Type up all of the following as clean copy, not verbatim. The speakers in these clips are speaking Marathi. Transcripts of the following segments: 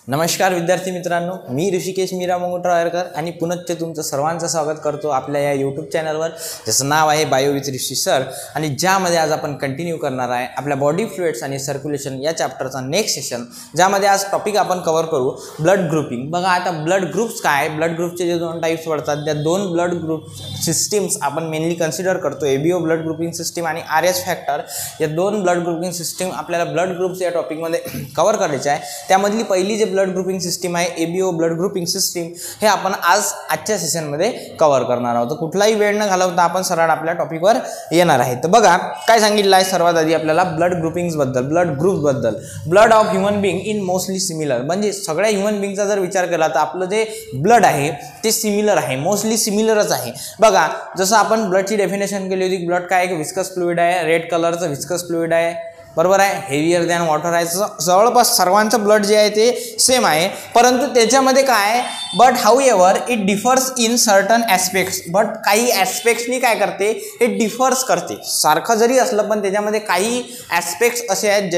नमस्कार विद्यार्थी मित्रांनो, मी ऋषिकेश मीरा मंगोटरायकर आणि पुनश्च तुमचं सर्वांचं स्वागत करतो आपल्या या यूट्यूब चॅनलवर, ज्याचं नाव आहे बायो विथ ऋषी सर. आणि ज्यामध्ये आज आपण कंटिन्यू करणार आहे आपल्या बॉडी फ्लुइड्स आणि सर्क्युलेशन या चॅप्टरचा नेक्स्ट सेशन, ज्यामध्ये आज टॉपिक आपण कव्हर करू ब्लड ग्रुपिंग. बघा आता ब्लड ग्रुप्स काय, ब्लड ग्रुपचे जे दोन टाइप्स पडतात त्या दोन ब्लड ग्रुप सिस्टीम्स आपण मेनली कन्सिडर करतो. एबीओ ब्लड ग्रुपिंग सिस्टीम आणि आरएस फॅक्टर या दोन ब्लड ग्रुपिंग सिस्टीम आपल्याला ब्लड ग्रुप्स या टॉपिकमध्ये कव्हर करायचे आहे. त्यामधली पहिली जे ब्लड ग्रुपिंग सिस्टीम आहे एबीओ ब्लड ग्रुपिंग सिस्टीम, हे आपण आजच्या सेशनमध्ये कव्हर करणार आहोत. कुठलाही वेळ न घालवता आपण सरळ आपल्या टॉपिकवर येणार आहे. तर बघा काय सांगितलं आहे सर्वात आधी आपल्याला ब्लड ग्रुपिंग्स बद्दल, ब्लड ग्रुप बद्दल. Blood of human being in mostly similar, म्हणजे सगळ्या ह्युमन बिंगचा जर विचार केला तर आपलं जे ब्लड आहे ते सिमिलर आहे, मोस्टली सिमिलरच आहे. बघा जसं आपण ब्लडची डेफिनेशन केली होती, ब्लड काय आहे, विस्कस फ्लुइड आहे, रेड कलरचं विस्कस फ्लुइड आहे, बरोबर आहे, हेवियर दॅन वॉटर आहे. जवळपास सर्वांचं ब्लड जे आहे ते सेम आहे, परंतु त्याच्यामध्ये काय, but how ever it differs in certain aspects. But काही ॲस्पेक्ट्सनी काय करते, हे डिफर्स करते. सारखं जरी असलं पण त्याच्यामध्ये काही ॲस्पेक्ट्स असे आहेत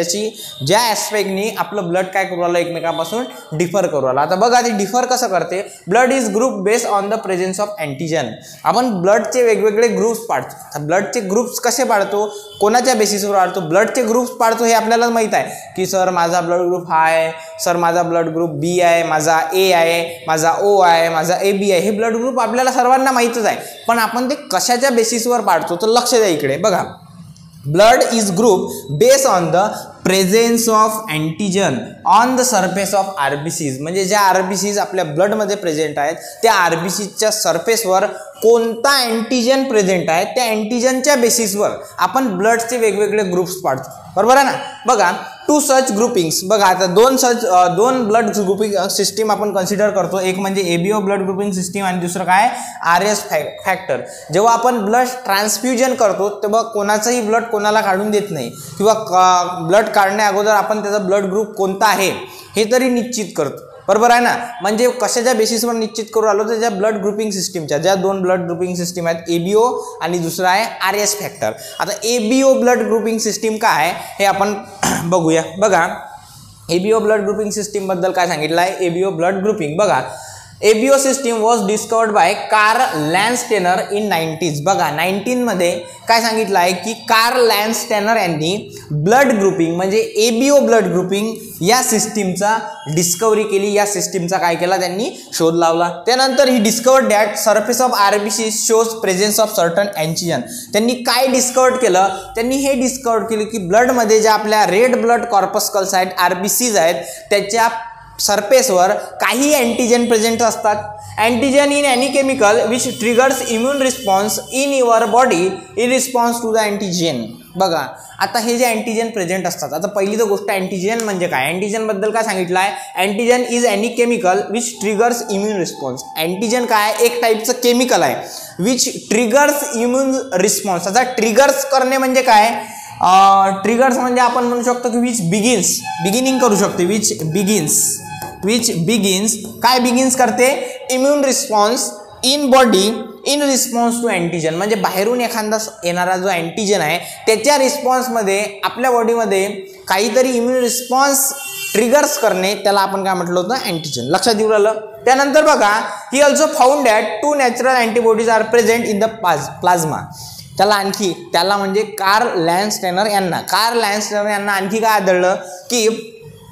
ज्या ॲस्पेक्टनी आपलं ब्लड काय करू राहिलं, एकमेकापासून डिफर करू राहिलं. आता बघा ते डिफर कसं करते. Blood is group based on the presence of antigen. आपण ब्लडचे वेगवेगळे ग्रुप्स पाडतो. ब्लडचे ग्रुप्स कसे पाडतो, कोणाच्या बेसिसवर पाडतो, ब्लडचे ग्रुप्स पाडतो हे आपल्याला माहित आहे की सर माझा ब्लड ग्रुप हा आहे, सर माझा ब्लड ग्रुप बी आहे, माझा ए आहे, माझा ओ आहे, माझा ए बी आहे. हे ब्लड ग्रुप आपल्याला सर्वांना माहीतच आहे, पण आपण ते कशाच्या बेसिसवर पाडतो तर लक्ष द्या इकडे. बघा blood is group based on the presence of antigen on the surface of RBCs. म्हणजे ज्या आरबीसीज आपल्या ब्लडमध्ये प्रेझेंट आहेत त्या आरबीसीजच्या सरफेसवर कोणता अँटीजन प्रेझेंट आहे त्या अँटीजनच्या बेसिसवर आपण ब्लडचे वेगवेगळे ग्रुप्स पाडतो, बरोबर आहे ना. बघा टू सच ग्रुपिंग्स, बघा आता दोन ब्लड ग्रुपिंग सिस्टीम आपण कन्सिडर करतो. एक म्हणजे एबीओ ब्लड ग्रुपिंग सिस्टीम आणि दुसरं काय, आरएस फॅक्टर. जेव्हा आपण ब्लड ट्रान्सफ्युजन करतो तेव्हा कोणाचंही ब्लड कोणाला काढून देत नाही, किंवा ब्लड काढण्या अगोदर आपण त्याचा ब्लड ग्रुप कोणता आहे हे तरी निश्चित करतो, बरोबर आहे ना. म्हणजे कशाच्या बेसिसवर निश्चित करू आलो तर ज्या ब्लड ग्रुपिंग सिस्टीमच्या, ज्या दोन ब्लड ग्रुपिंग सिस्टीम आहेत एबीओ आणि दुसरा आहे आरएस फॅक्टर. आता एबीओ ब्लड ग्रुपिंग सिस्टीम काय आहे हे आपण बघूया. बघा एबीओ ब्लड ग्रुपिंग सिस्टीम बद्दल काय सांगितलं आहे. एबीओ ब्लड ग्रुपिंग, बघा ABO system was discovered by Karl Landsteiner in 90s. बघा 19 मध्ये काय सांगितलं आहे की कार्ल लॅन्स्टेनर यांनी ब्लड ग्रुपिंग म्हणजे एबीओ ब्लड ग्रुपिंग या सिस्टीमचा डिस्कवरी केली. या सिस्टीमचा काय केला, त्यांनी शोध लावला. त्यानंतर he discovered that surface of RBC shows presence of certain antigen. त्यांनी काय डिस्कवर्ड केलं, त्यांनी हे डिस्कवर्ड केलं की ब्लडमध्ये ज्या आपल्या रेड ब्लड कॉर्पस्कल्स आहेत, आरबीसीज आहेत, त्याच्या सरफेसवर काही अँटीजन प्रेझेंट असतात. Antigen in any chemical which triggers immune response in your body in response to the antigen. बघा आता हे जे अँटीजन प्रेझेंट असतात, आता पहिली तर गोष्ट अँटीजन म्हणजे काय. अँटीजन बद्दल काय सांगितलं आहे, antigen is any chemical which triggers immune response. Antigen काय, एक टाईपचं केमिकल आहे विच ट्रिगर्स इम्युन रिस्पॉन्स. आता ट्रिगर्स करणे म्हणजे काय, ट्रिगर्स म्हणजे आपण म्हणू शकतो की विच बिगिनिंग करू शकते, विच बिगिन्स काय बिगिन्स करते, immune response in body in response to antigen. म्हणजे बाहेरून एखादा येणारा जो अँटीजन आहे त्याच्या रिस्पॉन्समध्ये आपल्या बॉडीमध्ये काहीतरी इम्युन रिस्पॉन्स ट्रिगर्स करणे, त्याला आपण काय म्हटलं होतं, अँटीजन. लक्षात येऊ राहिलं. त्यानंतर बघा he also found that 2 natural antibodies are present in the plasma. त्याला म्हणजे कार्ल लॅन्स्टेनर यांना आणखी काय आढळलं की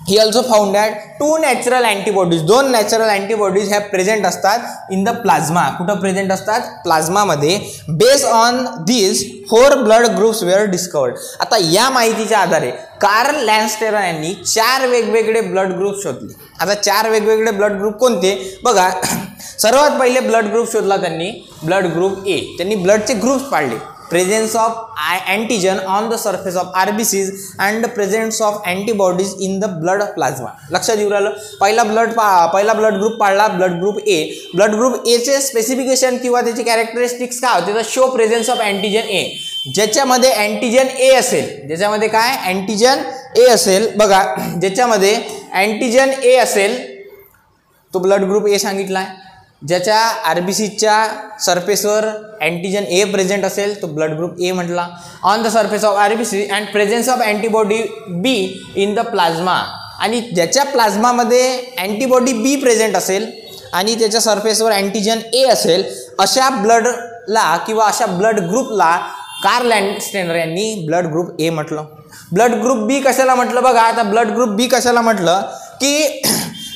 he also found that 2 natural antibodies, 2 natural antibodies ह्या प्रेझेंट असतात इन द प्लाझ्मा. कुठं प्रेझेंट असतात, प्लाझ्मामध्ये. Based on this 4 blood groups were discovered. आता या माहितीच्या आधारे कार्ल लॅन्स्टेनर यांनी 4 वेगवेगळे ब्लड ग्रुप शोधले. आता 4 वेगवेगळे ब्लड ग्रुप कोणते, बघा सर्वात पहिले ब्लड ग्रुप शोधला त्यांनी, ब्लड ग्रुप ए. त्यांनी ब्लडचे ग्रुप्स पाडले. presence of antigen on the surface of RBCs and presence of antibodies in the blood plasma. लक्षात येऊ राहिलं. पहिला ब्लड ग्रुप पाडला, ब्लड ग्रुप ए. ब्लड ग्रुप ए चे स्पेसिफिकेशन किंवा त्याचे कॅरेक्टरिस्टिक्स काय होते तर शो प्रेझेन्स ऑफ अँटीजन ए. ज्याच्यामध्ये अँटीजन ए असेल, ज्याच्यामध्ये काय अँटीजन ए असेल, बघा ज्याच्यामध्ये अँटीजन ए असेल तो ब्लड ग्रुप ए सांगितलाय. ज्याच्या आरबीसीच्या सरफेसवर अँटीजन ए प्रेझेंट असेल तो ब्लड ग्रुप ए म्हटला. On the surface of RBC and presence of antibody be in the plasma आणि ज्याच्या प्लाझ्मामध्ये अँटीबॉडी बी प्रेझेंट असेल आणि त्याच्या सरफेसवर अँटीजन ए असेल, अशा ब्लडला किंवा अशा ब्लड ग्रुपला कार्ल लँडस्टेनर यांनी ब्लड ग्रुप ए म्हटलं. ब्लड ग्रुप बी कशाला म्हटलं बघा. आता ब्लड ग्रुप बी कशाला म्हटलं की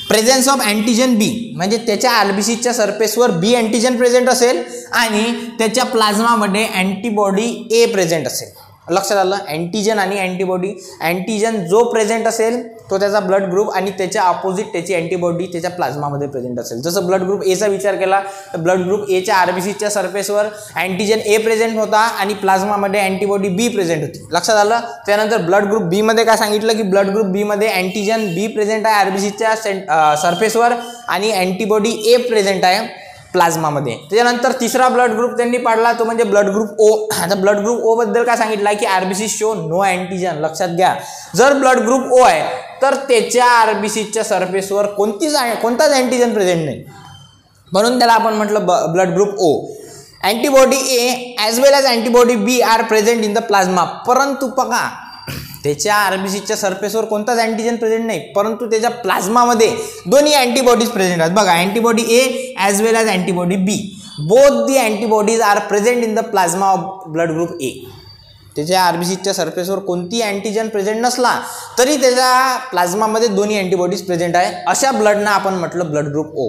प्रेझेन्स ऑफ अँटीजन बी, म्हणजे त्याच्या आरबीसीच्या सरफेसवर बी अँटीजन प्रेझेंट असेल आणि त्याच्या प्लाझ्मामध्ये अँटीबॉडी ए प्रेझेंट असेल. लक्षात आलं. अँटीजन आणि अँटीबॉडी, अँटीजन जो प्रेझेंट असेल तो त्याचा ब्लड ग्रुप आणि त्याच्या अपोजिट त्याची अँटीबॉडी त्याच्या प्लाझ्मामध्ये प्रेझेंट असेल. जसं ब्लड ग्रुप एचा विचार केला तर ब्लड ग्रुप एच्या आरबीसीच्या सरफेसवर अँटीजन ए प्रेझेंट होता आणि प्लाझ्मामध्ये अँटीबॉडी बी प्रेझेंट होती. लक्षात आलं. त्यानंतर ब्लड ग्रुप बी मध्ये काय सांगितलं की ब्लड ग्रुप बी मध्ये अँटीजन बी प्रेझेंट आहे आरबीसीच्या सरफेसवर आणि अँटीबॉडी ए प्रेझेंट आहे प्लाझ्मामध्ये. त्याच्यानंतर तिसरा ब्लड ग्रुप त्यांनी पाडला तो म्हणजे ब्लड ग्रुप ओ. आता ब्लड ग्रुप ओ बद्दल काय सांगितलं की आरबीसी शो नो अँटीजन. लक्षात घ्या, जर ब्लड ग्रुप ओ आहे तर त्याच्या आरबीसीच्या सरफेसवर कोणताच अँटीजन प्रेझेंट नाही, म्हणून त्याला आपण म्हटलं blood group O. Antibody A as well as antibody B are present in the plasma. परंतु बघा त्याच्या आरबीसीच्या सरफेसवर कोणताच अँटीजन प्रेझेंट नाही, परंतु त्याच्या प्लाझ्मामध्ये दोन्ही अँटीबॉडीज प्रेझेंट आहेत. बघा antibody A as well as antibody B, both the antibodies are present in the plasma of blood group A. त्याच्या आरबीसीच्या सरफेसवर कोणती अँटीजन प्रेझेंट नसला तरी त्याच्या प्लाझ्मामध्ये दोन्ही अँटीबॉडीज प्रेझेंट आहे. अशा ब्लडना आपण म्हटलं ब्लड ग्रुप ओ.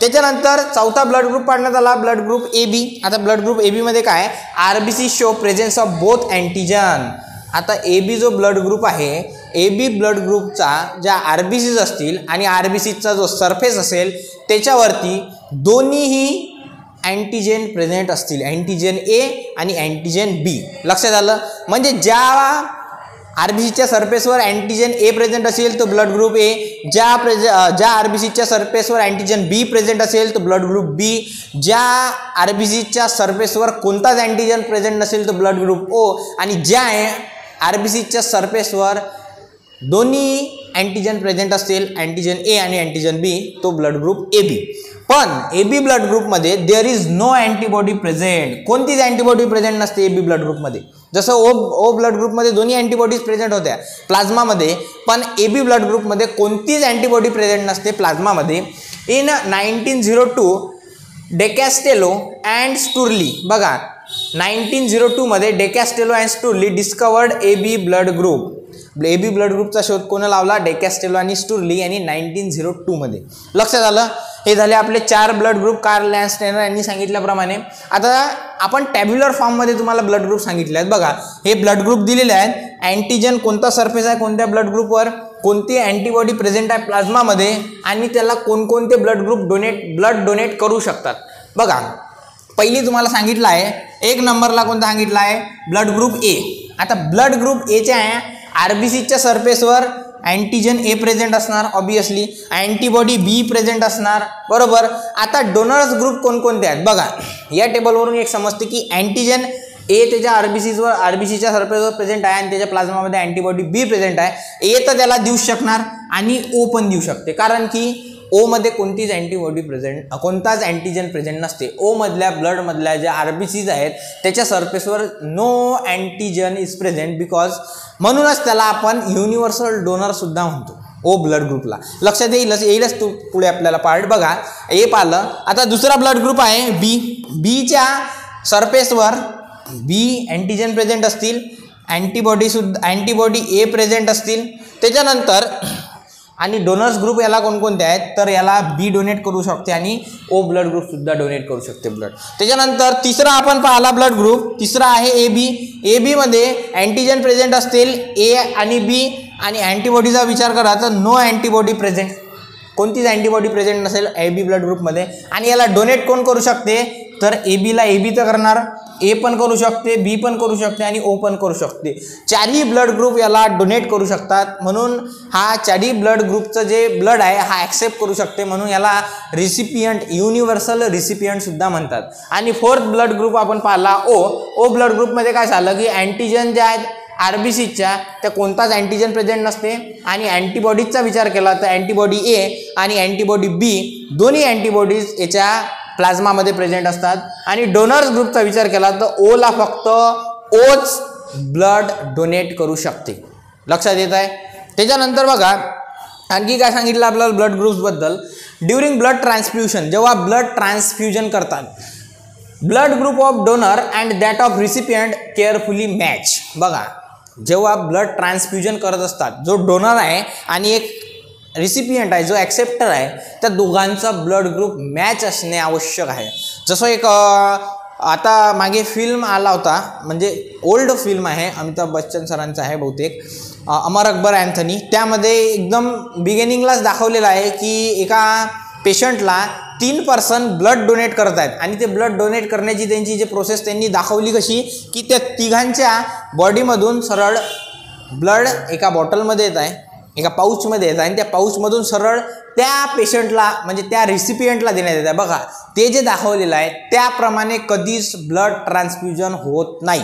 त्याच्यानंतर चौथा ब्लड ग्रुप पाडण्यात आला ब्लड ग्रुप ए बी. आता ब्लड ग्रुप ए बी मध्ये काय RBC show presence of both antigen. आता ए बी जो ब्लड ग्रुप आहे, ए बी ब्लड ग्रुपचा ज्या आरबीसीज असतील आणि आरबीसीचा जो सरफेस असेल त्याच्यावरती दोन्हीही अँटीजेन प्रेझेंट असतील, अँटीजेन ए आणि अँटीजेन बी. लक्षात आलं. म्हणजे ज्या आरबीसीच्या सरफेसवर अँटीजेन ए प्रेझेंट असेल तो ब्लड ग्रुप ए, ज्या आरबीसीच्या सरफेसवर अँटीजेन बी प्रेझेंट असेल तो ब्लड ग्रुप बी, ज्या आरबीसीच्या सरफेसवर कोणताच अँटीजन प्रेझेंट नसेल तो ब्लड ग्रुप ओ, आणि ज्या आरबीसीच्या सरफेसवर दोन्ही अँटीजन प्रेझेंट असतील अँटीजन ए आणि अँटीजन बी तो ब्लड ग्रुप ए बी. पण ए बी ब्लड ग्रुपमध्ये there is no antibody present. कोणतीच अँटीबॉडी प्रेझेंट नसते ए बी ब्लड ग्रुपमध्ये. जसं ओ ब्लड ग्रुपमध्ये दोन्ही अँटीबॉडीज प्रेझेंट होत्या प्लाझ्मामध्ये, पण ए बी ब्लड ग्रुपमध्ये कोणतीच अँटीबॉडी प्रेझेंट नसते प्लाझ्मामध्ये. इन 1902 डेकॅस्टेलो अँड स्टुर्ली, बघा 1902 मध्ये Decastello and Sturli discovered A B blood group. A B blood ग्रुपचा शोध कोण लावला? डेकॅस्टेलो आणि स्टुर्ली यांनी 1902 मध्ये. लक्षात आलं. हे झाले आपले 4 ब्लड ग्रुप कार्ल लँडस्टेनर यांनी सांगितल्याप्रमाणे. आता आपण टॅब्युलर फॉर्ममध्ये तुम्हाला ब्लड ग्रुप सांगितले आहेत. बघा हे ब्लड ग्रुप दिलेले आहेत. अँटीजन कोणता सरफेस आहे कोणत्या ब्लड ग्रुपवर, कोणती अँटीबॉडी प्रेझेंट आहे प्लाझ्मामध्ये आणि त्याला कोणकोणते ब्लड ग्रुप ब्लड डोनेट करू शकतात. बघा पहिली तुम्हाला सांगितलं आहे 1 नंबरला कोणता सांगितला आहे ब्लड ग्रुप ए. आता ब्लड ग्रुप एच्या आरबीसीच्या सरफेसवर अँटीजन ए प्रेझेंट असणार ऑब्वियसली, अँटीबॉडी बी प्रेझेंट असणार बरोबर. आता डोनर्स ग्रुप कोणकोणते आहेत बघा या टेबलवरून एक समजते की अँटीजन ए त्याच्या आरबीसीच्या सरफेसवर प्रेझेंट आहे आणि त्याच्या प्लाझ्मामध्ये अँटीबॉडी बी प्रेझेंट आहे. ए तर त्याला देऊ शकणार आणि ओ पण देऊ शकते, कारण की ओ मध्ये कोणतीच अँटीबॉडी प्रेझेंट कोणताच अँटीजन प्रेझेंट नसते. ओ मधल्या ब्लडमधल्या ज्या आरबीसीज आहेत त्याच्या सरफेसवर no antigen is present because, म्हणूनच त्याला आपण युनिव्हर्सल डोनर सुद्धा म्हणतो ओ ब्लड ग्रुपला. लक्षात येईलच तू पुढे आपल्याला पार्ट. बघा ए पाहिलं. आता दुसरा ब्लड ग्रुप आहे बी. बीच्या सरफेसवर बी अँटीजन प्रेझेंट असतील, अँटीबॉडी ए प्रेझेंट असतील. त्याच्यानंतर आणि डोनर्स ग्रुप याला कोणकोणते आहेत तर याला बी डोनेट करू शकते आणि ओ ब्लड ग्रुप सुद्धा डोनेट करू शकते ब्लड. त्याच्यानंतर तिसरा आपण पाहिला ब्लड ग्रुप, तिसरा आहे ए बी. ए बी मध्ये अँटीजन प्रेझेंट असतील ए आणि बी आणि अँटीबॉडीचा विचार करा तर नो अँटीबॉडी प्रेझेंट, कोणतीच अँटीबॉडी प्रेझेंट नसेल ए बी ब्लड ग्रुपमध्ये. आणि याला डोनेट कोण करू शकते तर ए बीला ए बी तर करणार, ए पण करू शकते, बी पण करू शकते आणि ओ पण करू शकते. चारही ब्लड ग्रुप याला डोनेट करू शकतात. म्हणून हा चारही ब्लड ग्रुपचं जे ब्लड आहे हा ॲक्सेप्ट करू शकते, म्हणून याला रिसिपियंट युनिव्हर्सल रिसिपियंट सुद्धा म्हणतात. आणि 4th ब्लड ग्रुप आपण पाहिला ओ ब्लड ग्रुपमध्ये काय झालं की अँटीजन जे आहेत आरबीसीच्या त्या कोणताच अँटीजन प्रेझेंट नसते आणि अँटीबॉडीजचा विचार केला तर अँटीबॉडी ए आणि अँटीबॉडी बी दोन्ही अँटीबॉडीज याच्या प्लाझ्मामध्ये प्रेझेंट असतात. आणि डोनर्स ग्रुपचा विचार केला तर ओला फक्त ओच ब्लड डोनेट करू शकते. लक्षात येत आहे. त्याच्यानंतर बघा आणखी काय सांगितलं आपल्याला ब्लड ग्रुप्सबद्दल, ड्युरिंग ब्लड ट्रान्सफ्युजन, जेव्हा ब्लड ट्रान्सफ्युजन करतात, blood group of donor and that of recipient carefully match. बघा, जेव्हा ब्लड ट्रान्सफ्युजन करत असतात, जो डोनर आहे आणि एक रिसिपियंट आहे जो ॲक्सेप्टर आहे, त्या दोघांचा ब्लड ग्रुप मॅच असणे आवश्यक आहे. जसं एक आता मागे फिल्म आला होता, म्हणजे ओल्ड फिल्म आहे, अमिताभ बच्चन सरांचा आहे बहुतेक, अमर अकबर अँथनी. त्यामध्ये एकदम बिगिनिंगलाच दाखवलेलं आहे की एका पेशंटला 3 पर्सन ब्लड डोनेट करत आहेत आणि ते ब्लड डोनेट करण्याची त्यांची जी प्रोसेस त्यांनी दाखवली कशी की त्या तिघांच्या बॉडीमधून सरळ ब्लड एका बॉटलमध्ये येत आहे, एका पाऊचमध्ये येत आहे आणि त्या पाऊचमधून सरळ त्या पेशंटला म्हणजे त्या रिसिपियंटला देण्यात येत आहे. बघा, ते जे दाखवलेलं आहे त्याप्रमाणे कधीच ब्लड ट्रान्सफ्युजन होत नाही.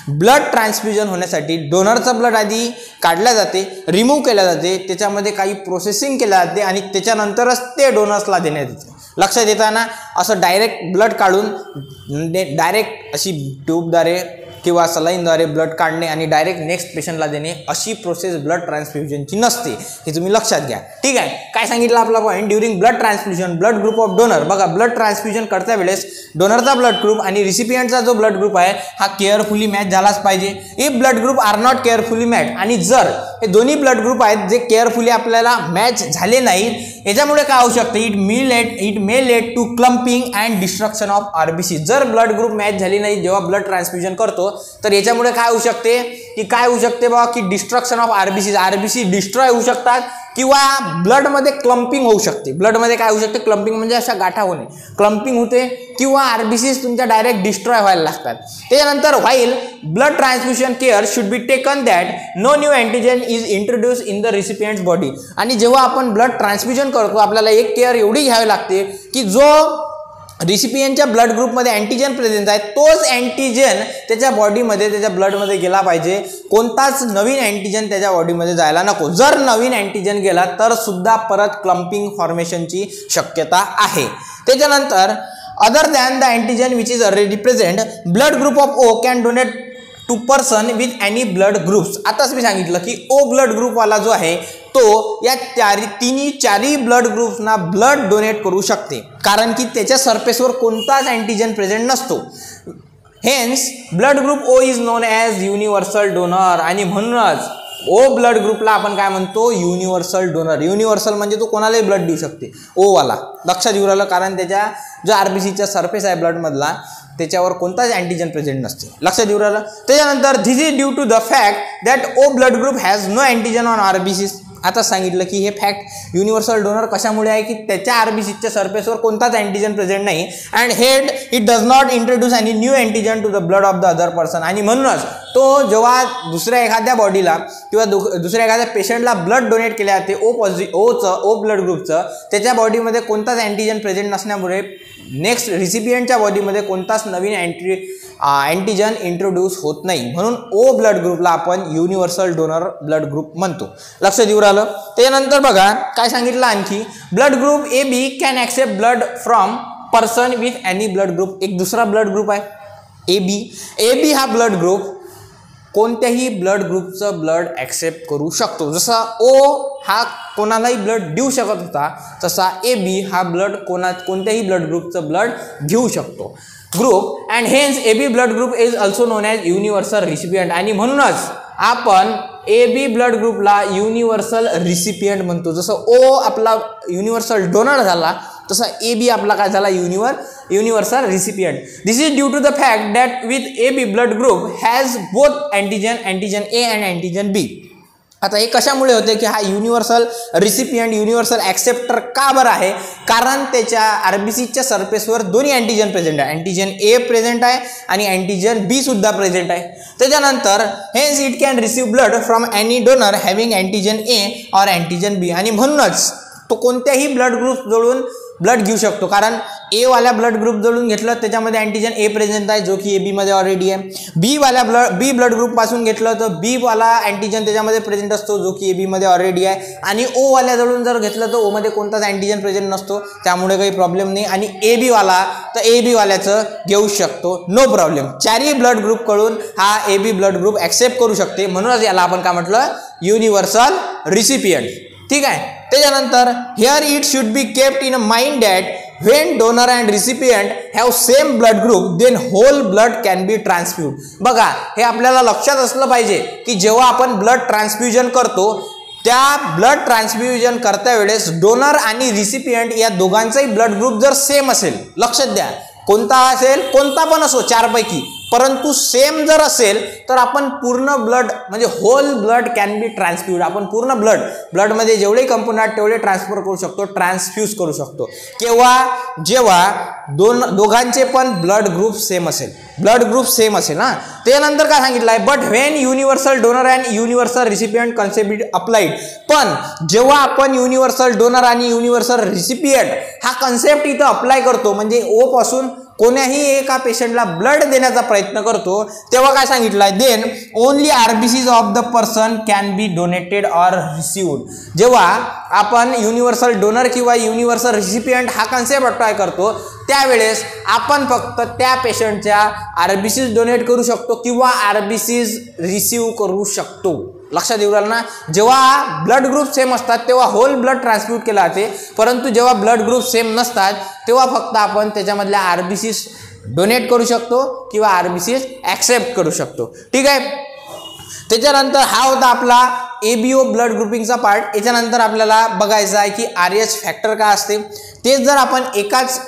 ब्लड ट्रान्सफ्युजन होण्यासाठी डोनरचं ब्लड आधी काढलं जाते, रिमूव्ह केलं जाते, त्याच्यामध्ये काही प्रोसेसिंग केलं जाते आणि त्याच्यानंतरच ते डोनर्सला देण्यात येते. लक्षात येताना असं डायरेक्ट ब्लड काढून डायरेक्ट अशी ट्यूबद्वारे किंवा सलाईनद्वारे ब्लड काढणे आणि डायरेक्ट नेक्स्ट पेशंटला देणे अशी प्रोसेस ब्लड ट्रान्सफ्युजनची नसते, हे तुम्ही लक्षात घ्या. ठीक आहे, काय सांगितलं आपला point, during blood transfusion blood group of donor. बघा, ब्लड ट्रान्सफ्युजन करता वेळेस डोनरचा ब्लड ग्रुप आणि रिसिपियंटचा जो ब्लड ग्रुप आहे हा केअरफुली मॅच झालाच पाहिजे. If blood group are not carefully match, आणि जर हे दोन्ही ब्लड ग्रुप आहेत जे केअरफुली आपल्याला मॅच झाले नाहीत, याच्यामुळे काय होऊ शकतं, it may lead to clumping and destruction of RBC. जर ब्लड ग्रुप मॅच झाली नाही जेव्हा ब्लड ट्रान्सफ्युजन करतो, तर याच्यामुळे काय होऊ शकते की बाबा की डिस्ट्रक्शन ऑफ आरबीसी डिस्ट्रॉय होऊ शकतात किंवा ब्लडमध्ये क्लम्पिंग होऊ शकते. ब्लडमध्ये काय होऊ शकते, क्लम्पिंग म्हणजे अशा गाठा होणे, क्लम्पिंग होते किंवा आरबीसीज तुमच्या डायरेक्ट डिस्ट्रॉय व्हायला लागतात. त्याच्यानंतर while blood transfusion care should be taken that no new antigen is introduce in the recipient's body. आणि जेव्हा आपण ब्लड ट्रान्सफ्युजन करतो आपल्याला एक केअर एवढी घ्यावी लागते की जो रिसिपियंटच्या ब्लड ग्रुपमध्ये अँटीजन प्रेझेंट आहे तोच अँटीजन त्याच्या बॉडीमध्ये त्याच्या ब्लडमध्ये गेला पाहिजे, कोणताच नवीन अँटीजन त्याच्या बॉडीमध्ये जायला नको. जर नवीन अँटीजन गेला तर सुद्धा परत क्लम्पिंग फॉर्मेशनची शक्यता आहे. त्याच्यानंतर other than the antigen which is already present, blood group of O can donate to person with any blood groups. आताच मी सांगितलं की ओ ब्लड ग्रुपवाला जो आहे तो या चारही ब्लड ग्रुप्सना ब्लड डोनेट करू शकते, कारण की त्याच्या सरफेसवर कोणताच अँटीजन प्रेझेंट नसतो. Hence blood group O is known as universal donor. आणि म्हणूनच ओ ब्लड ग्रुपला आपण काय म्हणतो, युनिव्हर्सल डोनर. युनिव्हर्सल म्हणजे तो कोणालाही ब्लड देऊ शकते, ओ वाला. लक्षात येऊ राहिलं, कारण त्याच्या जो आरबीसीचा सरफेस आहे ब्लडमधला त्याच्यावर कोणताच अँटीजन प्रेझेंट नसते. लक्षात येऊ राहिलं. त्याच्यानंतर this is due to the fact that O blood group has no antigen on RBCs. आता सांगितलं की हे फॅक्ट युनिव्हर्सल डोनर कशामुळे आहे की त्याच्या आरबीसीच्या सरफेसवर कोणताच अँटीजन प्रेझेंट नाही, अँड हेड it does not introduce any new antigen to the blood of the other person. आणि म्हणूनच तो जेव्हा दुसऱ्या एखाद्या बॉडीला किंवा दुसऱ्या एखाद्या पेशंटला ब्लड डोनेट केले जाते ओ ब्लड ग्रुपचं, त्याच्या बॉडीमध्ये कोणताच अँटीजन प्रेझेंट नसल्यामुळे नेक्स्ट रिसिपियंटच्या बॉडीमध्ये कोणताच नवीन अँटीजन इंट्रोड्यूस होत नाही. म्हणून ओ ब्लड ग्रुपला आपण युनिव्हर्सल डोनर ब्लड ग्रुप म्हणतो. लक्षात येऊ राहिलं. त्याच्यानंतर बघा काय सांगितलं आणखी, blood group A B can accept blood from person with any blood group. एक दुसरा ब्लड ग्रुप आहे ए बी हा ब्लड ग्रुप कोणत्याही ब्लड ग्रुपचं ब्लड ॲक्सेप्ट करू शकतो. जसा ओ हा कोणालाही ब्लड देऊ शकत होता, तसा ए बी हा कोणत्याही ब्लड ग्रुपचं ब्लड घेऊ शकतो group. And hence A B blood group is also known as universal recipient. आणि म्हणूनच आपण ए बी ब्लड ग्रुपला युनिव्हर्सल रिसिपियंट म्हणतो. जसं ओ आपला युनिव्हर्सल डोनर झाला तसा ए बी आपला काय झाला, universal recipient. This is due to the fact that with A B blood group has both antigen A and antigen B. आता हे कशामुळे होते की हा युनिव्हर्सल रिसिपियंट युनिव्हर्सल ॲक्सेप्टर का बरं आहे, कारण त्याच्या आरबीसीच्या सरफेसवर दोन्ही अँटीजन प्रेझेंट आहे, अँटीजन ए प्रेझेंट आहे आणि अँटीजन बी सुद्धा प्रेझेंट आहे. त्याच्यानंतर hence it can receive blood from any donor having antigen A or antigen B. आणि म्हणूनच तो कोणत्याही ब्लड ग्रुप जोडून ब्लड घेऊ शकतो, कारण ए वाल्या ब्लड ग्रुप जोडून घेतलं त्याच्यामध्ये अँटीजन ए प्रेझेंट आहे जो की ए बीमध्ये ऑलरेडी आहे. बी ब्लड ग्रुपपासून घेतलं तर बी वाला अँटीजन त्याच्यामध्ये प्रेझेंट असतो जो की ए बीमध्ये ऑलरेडी आहे. आणि ओ वाल्या जोडून जर घेतलं तर ओमध्ये कोणताच अँटीजन प्रेझेंट नसतो, त्यामुळे काही प्रॉब्लेम नाही. आणि ए बी वाला तर ए बी वाल्याचं घेऊ शकतो, नो प्रॉब्लेम. चारही ब्लड ग्रुपकडून हा A B blood group accept करू शकते. म्हणूनच याला आपण काय म्हटलं, युनिव्हर्सल रिसिपियंट. ठीक आहे. त्याच्यानंतर here it should be kept in a mind that when donor and recipient have same blood group then whole blood can be transfused. बघा हे आपल्याला लक्षात असलं पाहिजे की जेव्हा आपण ब्लड ट्रान्सफ्युजन करतो त्या ब्लड ट्रान्सफ्युजन करता वेळेस डोनर आणि रिसिपियंट या दोघांचाही ब्लड ग्रुप जर सेम असेल, लक्षात द्या कोणता असेल, कोणता पण असो चारपैकी, परंतु सेम जर असेल तर आपण पूर्ण ब्लड म्हणजे होल ब्लड कॅन बी ट्रान्सफ्यूज, आपण पूर्ण ब्लडमध्ये जेवढे कंपोनंट आहेत तेवढे ट्रान्सफर करू शकतो, ट्रान्सफ्यूज करू शकतो. केव्हा? जेव्हा दोघांचे पण ब्लड ग्रुप सेम असेल, ब्लड ग्रुप सेम असेल ना. त्यानंतर काय सांगितलं आहे, but when universal donor and universal recipient concept applied. पण जेव्हा आपण युनिव्हर्सल डोनर आणि युनिव्हर्सल रिसिपियंट हा कन्सेप्ट इथं अप्लाय करतो म्हणजे ओ पासून कोण्याही एका पेशंटला ब्लड देण्याचा प्रयत्न करतो, तेव्हा काय सांगितलं आहे, then only RBCs of the person can be donated or received. जेव्हा आपण युनिव्हर्सल डोनर किंवा युनिव्हर्सल रिसिपियंट हा कन्सेप्ट अप्लाय करतो त्यावेळेस आपण फक्त त्या पेशंटच्या आरबीसीज डोनेट करू शकतो किंवा आरबीसीज रिसीव्ह करू शकतो. लक्षात येऊ राहिलं ना. जेव्हा ब्लड ग्रुप सेम असतात तेव्हा होल ब्लड ट्रान्सफ्यूट केला जाते, परंतु जेव्हा ब्लड ग्रुप सेम नसतात तेव्हा फक्त आपण त्याच्यामधल्या आरबीसीज डोनेट करू शकतो किंवा आरबीसीज ॲक्सेप्ट करू शकतो. ठीक आहे. त्याच्यानंतर हा होता आपला एबीओ ब्लड ग्रुपिंगचा पार्ट. याच्यानंतर आपल्याला बघायचं आहे की आरएच फॅक्टर काय असते. तेच जर आपण एकाच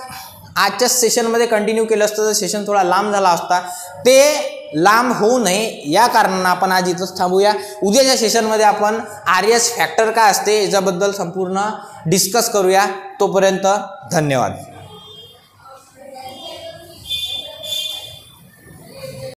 आजच्या सेशनमध्ये कंटिन्यू केलं असतं तर सेशन थोडा लांब झाला असता. ते लांब होऊ नये या कारणानं आपण आज इथंच थांबूया. उद्याच्या सेशनमध्ये आपण आरएच फॅक्टर काय असते याच्याबद्दल संपूर्ण डिस्कस करूया. तोपर्यंत धन्यवाद.